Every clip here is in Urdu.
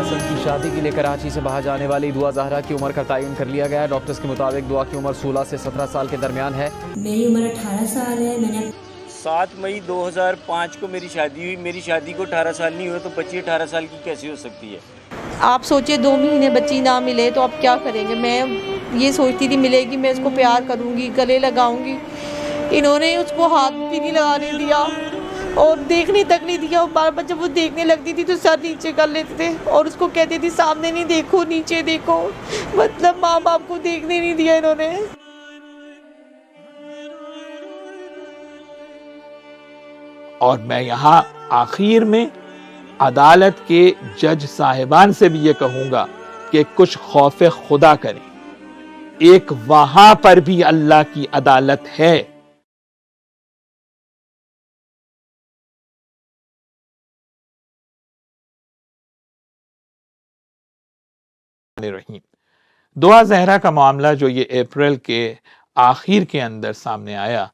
حسن کی شادی کے لیے کراچی سے باہر جانے والی دعا زہرا کی عمر کا تعین کر لیا گیا ہے۔ ڈاکٹرز کے مطابق دعا کی عمر 16 سے 17 سال کے درمیان ہے۔ میری عمر 18 سال ہے۔ میں نے 7 مئی 2005 کو میری شادی ہوئی۔ میری شادی کو 18 سال نہیں ہوئے تو بچی 18 سال کی کیسے ہو سکتی ہے؟ آپ سوچے 2 مہینے بچی نہ ملے تو آپ کیا کریں گے؟ میں یہ سوچتی تھی ملے گی، میں اس کو پیار کروں گی، گلے لگاؤں گی۔ انہوں نے اس کو ہاتھ بھی نہیں لگانے دیا اور دیکھنے تک نہیں دیا۔ بار بار جب وہ دیکھنے لگتی تھی تو سر نیچے کر لیتے تھے اور اس کو کہتی تھی سامنے نہیں دیکھو، نیچے دیکھو۔ مطلب ماں باپ کو دیکھنے نہیں دیا انہوں نے۔ اور میں یہاں آخر میں عدالت کے جج صاحبان سے بھی یہ کہوں گا کہ کچھ خوف خدا کریں۔ ایک وہاں پر بھی اللہ کی عدالت ہے۔ دعا زہرا کا معاملہ جو یہ اپریل کے آخر کے اندر سامنے آیا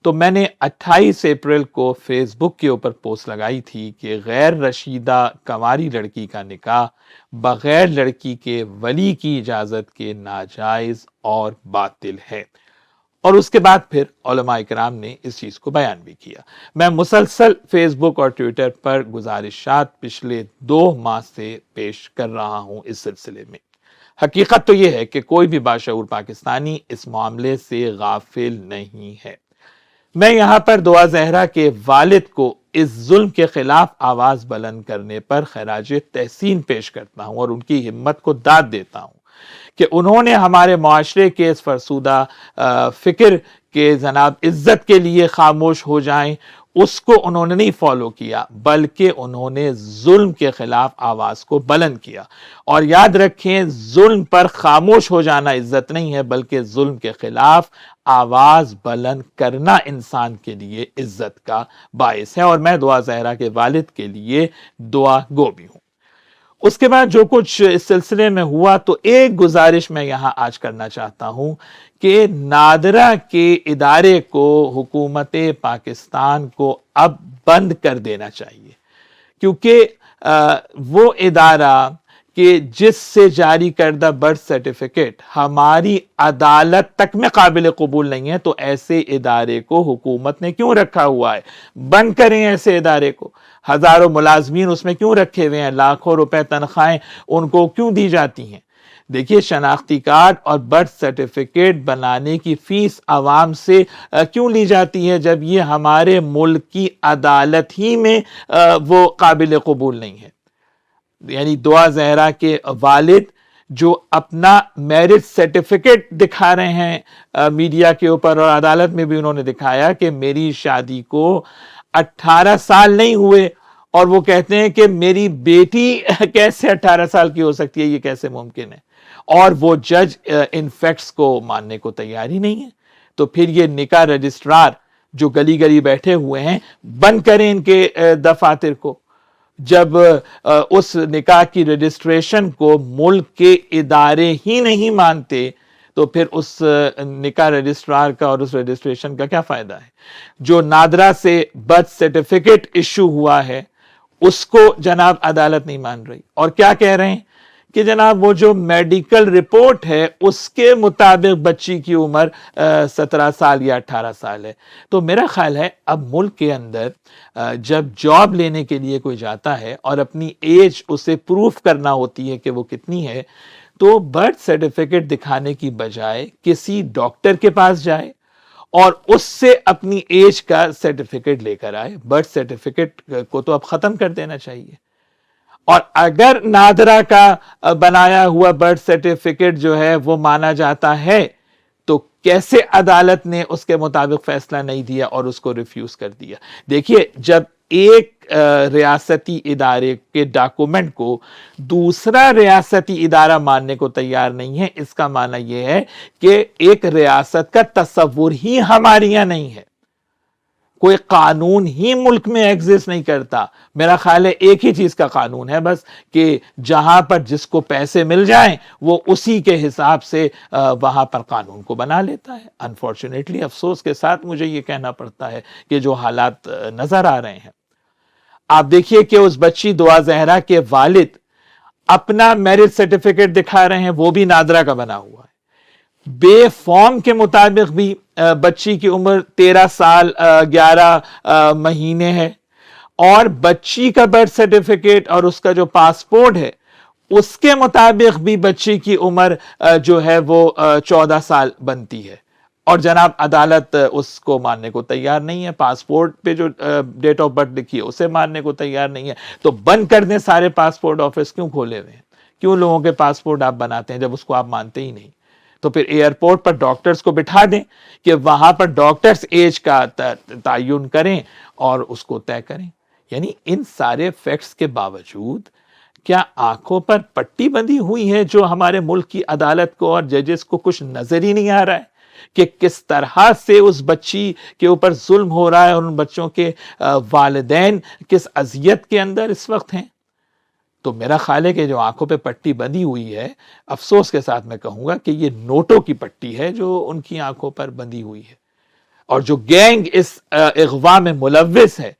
تو میں نے 28 اپریل کو فیس بک کے اوپر پوسٹ لگائی تھی کہ غیر رشیدہ کنواری لڑکی کا نکاح بغیر لڑکی کے ولی کی اجازت کے ناجائز اور باطل ہے، اور اس کے بعد پھر علماء کرام نے اس چیز کو بیان بھی کیا۔ میں مسلسل فیس بک اور ٹویٹر پر گزارشات پچھلے 2 ماہ سے پیش کر رہا ہوں اس سلسلے میں۔ حقیقت تو یہ ہے کہ کوئی بھی باشعور پاکستانی اس معاملے سے غافل نہیں ہے۔ میں یہاں پر دعا زہرا کے والد کو اس ظلم کے خلاف آواز بلند کرنے پر خراج تحسین پیش کرتا ہوں اور ان کی ہمت کو داد دیتا ہوں کہ انہوں نے ہمارے معاشرے کے اس فرسودہ فکر کے جناب عزت کے لیے خاموش ہو جائیں، اس کو انہوں نے نہیں فالو کیا، بلکہ انہوں نے ظلم کے خلاف آواز کو بلند کیا۔ اور یاد رکھیں، ظلم پر خاموش ہو جانا عزت نہیں ہے، بلکہ ظلم کے خلاف آواز بلند کرنا انسان کے لیے عزت کا باعث ہے، اور میں دعا زہرا کے والد کے لیے دعا گو بھی ہوں۔ اس کے بعد جو کچھ اس سلسلے میں ہوا تو ایک گزارش میں یہاں آج کرنا چاہتا ہوں کہ نادرہ کے ادارے کو حکومت پاکستان کو اب بند کر دینا چاہیے، کیونکہ وہ ادارہ کہ جس سے جاری کردہ برتھ سرٹیفکیٹ ہماری عدالت تک میں قابل قبول نہیں ہے، تو ایسے ادارے کو حکومت نے کیوں رکھا ہوا ہے؟ بند کریں ایسے ادارے کو۔ ہزاروں ملازمین اس میں کیوں رکھے ہوئے ہیں؟ لاکھوں روپے تنخواہیں ان کو کیوں دی جاتی ہیں؟ دیکھیے، شناختی کارڈ اور برتھ سرٹیفکیٹ بنانے کی فیس عوام سے کیوں لی جاتی ہے جب یہ ہمارے ملک کی عدالت ہی میں وہ قابل قبول نہیں ہے؟ یعنی دعا زہرا کے والد جو اپنا میرج سرٹیفکیٹ دکھا رہے ہیں میڈیا کے اوپر، اور عدالت میں بھی انہوں نے دکھایا کہ میری شادی کو 18 سال نہیں ہوئے، اور وہ کہتے ہیں کہ میری بیٹی کیسے 18 سال کی ہو سکتی ہے، یہ کیسے ممکن ہے؟ اور وہ جج ان فیکٹس کو ماننے کو تیار ہی نہیں ہے۔ تو پھر یہ نکاح رجسٹرار جو گلی گلی بیٹھے ہوئے ہیں، بند کریں ان کے دفاتر کو۔ جب اس نکاح کی رجسٹریشن کو ملک کے ادارے ہی نہیں مانتے تو پھر اس نکاح رجسٹرار کا اور اس رجسٹریشن کا کیا فائدہ ہے؟ جو نادرہ سے برتھ سرٹیفکیٹ ایشو ہوا ہے اس کو جناب عدالت نہیں مان رہی، اور کیا کہہ رہے ہیں کہ جناب وہ جو میڈیکل رپورٹ ہے اس کے مطابق بچی کی عمر 17 سال یا 18 سال ہے۔ تو میرا خیال ہے اب ملک کے اندر جب جاب لینے کے لیے کوئی جاتا ہے اور اپنی ایج اسے پروف کرنا ہوتی ہے کہ وہ کتنی ہے، تو برتھ سرٹیفکیٹ دکھانے کی بجائے کسی ڈاکٹر کے پاس جائے اور اس سے اپنی ایج کا سرٹیفکیٹ لے کر آئے۔ برتھ سرٹیفکیٹ کو تو اب ختم کر دینا چاہیے۔ اور اگر نادرہ کا بنایا ہوا برتھ سرٹیفکیٹ جو ہے وہ مانا جاتا ہے تو کیسے عدالت نے اس کے مطابق فیصلہ نہیں دیا اور اس کو ریفیوز کر دیا؟ دیکھیے، جب ایک ریاستی ادارے کے ڈاکومنٹ کو دوسرا ریاستی ادارہ ماننے کو تیار نہیں ہے، اس کا معنی یہ ہے کہ ایک ریاست کا تصور ہی ہمارے یہاں نہیں ہے، کوئی قانون ہی ملک میں ایگزسٹ نہیں کرتا۔ میرا خیال ہے ایک ہی چیز کا قانون ہے بس، کہ جہاں پر جس کو پیسے مل جائیں وہ اسی کے حساب سے وہاں پر قانون کو بنا لیتا ہے۔ انفارچونیٹلی، افسوس کے ساتھ مجھے یہ کہنا پڑتا ہے کہ جو حالات نظر آ رہے ہیں۔ آپ دیکھیے کہ اس بچی دعا زہرا کے والد اپنا میرٹ سرٹیفکیٹ دکھا رہے ہیں وہ بھی نادرا کا بنا ہوا ہے. بے فارم کے مطابق بھی بچی کی عمر 13 سال 11 مہینے ہے, اور بچی کا برتھ سرٹیفکیٹ اور اس کا جو پاسپورٹ ہے اس کے مطابق بھی بچی کی عمر جو ہے وہ 14 سال بنتی ہے, اور جناب عدالت اس کو ماننے کو تیار نہیں ہے. پاسپورٹ پہ جو ڈیٹ آف برتھ لکھی ہے اسے ماننے کو تیار نہیں ہے. تو بند کر دیں سارے پاسپورٹ آفس, کیوں کھولے ہوئے ہیں؟ کیوں لوگوں کے پاسپورٹ آپ بناتے ہیں جب اس کو آپ مانتے ہی نہیں؟ تو پھر ایئرپورٹ پر ڈاکٹرز کو بٹھا دیں کہ وہاں پر ڈاکٹرز ایج کا تعین کریں اور اس کو طے کریں. یعنی ان سارے فیکٹس کے باوجود کیا آنکھوں پر پٹی بندھی ہوئی ہے جو ہمارے ملک کی عدالت کو اور ججز کو کچھ نظر ہی نہیں آ رہا ہے کہ کس طرح سے اس بچی کے اوپر ظلم ہو رہا ہے اور ان بچوں کے والدین کس اذیت کے اندر اس وقت ہیں؟ تو میرا خیال ہے کہ جو آنکھوں پہ پٹی بندھی ہوئی ہے, افسوس کے ساتھ میں کہوں گا کہ یہ نوٹوں کی پٹی ہے جو ان کی آنکھوں پر بندھی ہوئی ہے, اور جو گینگ اس اغوا میں ملوث ہے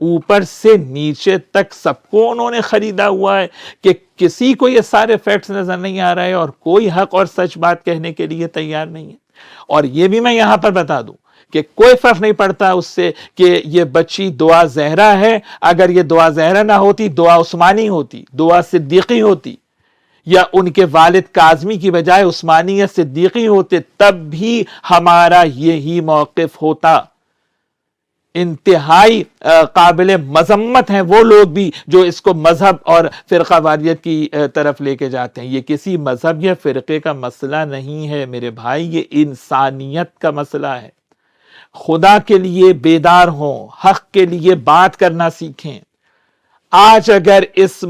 اوپر سے نیچے تک سب کو انہوں نے خریدا ہوا ہے کہ کسی کو یہ سارے فیکٹس نظر نہیں آ رہے اور کوئی حق اور سچ بات کہنے کے لیے تیار نہیں ہے. اور یہ بھی میں یہاں پر بتا دوں کہ کوئی فرق نہیں پڑتا اس سے کہ یہ بچی دعا زہرا ہے. اگر یہ دعا زہرا نہ ہوتی, دعا عثمانی ہوتی, دعا صدیقی ہوتی, یا ان کے والد کاظمی کی بجائے عثمانی یا صدیقی ہوتے, تب بھی ہمارا یہی موقف ہوتا. انتہائی قابل مذمت ہیں وہ لوگ بھی جو اس کو مذہب اور فرقہ واریت کی طرف لے کے جاتے ہیں. یہ کسی مذہب یا فرقے کا مسئلہ نہیں ہے میرے بھائی, یہ انسانیت کا مسئلہ ہے. خدا کے لیے بیدار ہوں, حق کے لیے بات کرنا سیکھیں. آج اگر اس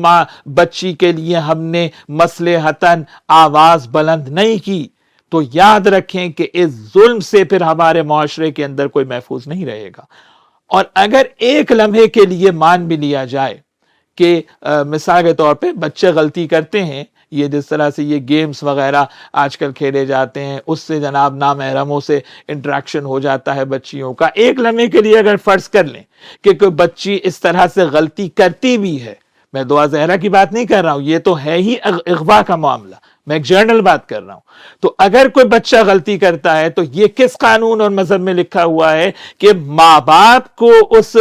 بچی کے لیے ہم نے مصلحتاً آواز بلند نہیں کی تو یاد رکھیں کہ اس ظلم سے پھر ہمارے معاشرے کے اندر کوئی محفوظ نہیں رہے گا. اور اگر ایک لمحے کے لیے مان بھی لیا جائے کہ مثال کے طور پہ بچے غلطی کرتے ہیں, یہ جس طرح سے یہ گیمز وغیرہ آج کل کھیلے جاتے ہیں اس سے جناب نامحرموں سے انٹریکشن ہو جاتا ہے بچیوں کا, ایک لمحے کے لیے اگر فرض کر لیں کہ کوئی بچی اس طرح سے غلطی کرتی بھی ہے, میں دعا زہرا کی بات نہیں کر رہا ہوں, یہ تو ہے ہی اغوا کا معاملہ, میں ایک جرنل بات کر رہا ہوں. تو اگر کوئی بچہ غلطی کرتا ہے تو یہ کس قانون اور مذہب میں لکھا ہوا ہے کہ ماں باپ کو اس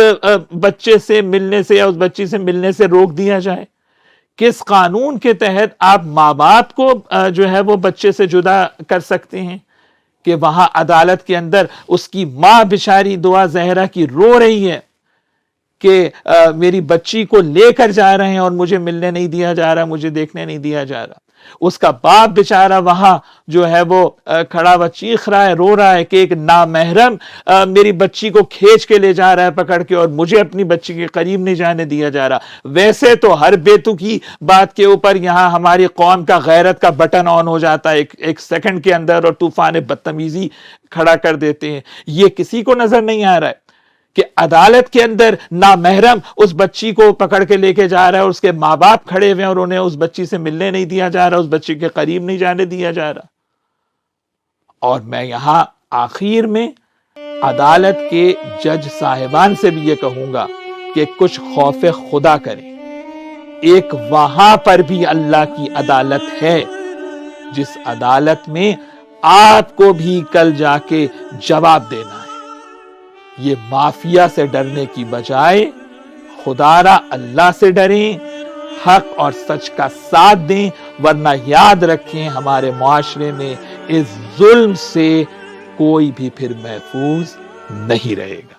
بچے سے ملنے سے یا اس بچی سے ملنے سے روک دیا جائے؟ کس قانون کے تحت آپ ماں باپ کو جو ہے وہ بچے سے جدا کر سکتے ہیں کہ وہاں عدالت کے اندر اس کی ماں بیچاری دعا زہرا کی رو رہی ہے کہ میری بچی کو لے کر جا رہے ہیں اور مجھے ملنے نہیں دیا جا رہا, مجھے دیکھنے نہیں دیا جا رہا. اس کا باپ بیچارہ وہاں جو ہے وہ کھڑا ہوا چیخ رہا ہے, رو رہا ہے کہ ایک نامحرم میری بچی کو کھینچ کے لے جا رہا ہے پکڑ کے اور مجھے اپنی بچی کے قریب نہیں جانے دیا جا رہا. ویسے تو ہر بیتوکی بات کے اوپر یہاں ہماری قوم کا غیرت کا بٹن آن ہو جاتا ہے ایک سیکنڈ کے اندر, اور طوفان بدتمیزی کھڑا کر دیتے ہیں. یہ کسی کو نظر نہیں آ رہا ہے کہ عدالت کے اندر نامحرم اس بچی کو پکڑ کے لے کے جا رہا ہے اور اس کے ماں باپ کھڑے ہوئے ہیں اور انہیں اس بچی سے ملنے نہیں دیا جا رہا, اس بچی کے قریب نہیں جانے دیا جا رہا. اور میں یہاں آخر میں عدالت کے جج صاحبان سے بھی یہ کہوں گا کہ کچھ خوف خدا کریں. ایک وہاں پر بھی اللہ کی عدالت ہے جس عدالت میں آپ کو بھی کل جا کے جواب دینا ہے. یہ مافیا سے ڈرنے کی بجائے خدارا اللہ سے ڈریں, حق اور سچ کا ساتھ دیں, ورنہ یاد رکھیں ہمارے معاشرے میں اس ظلم سے کوئی بھی پھر محفوظ نہیں رہے گا.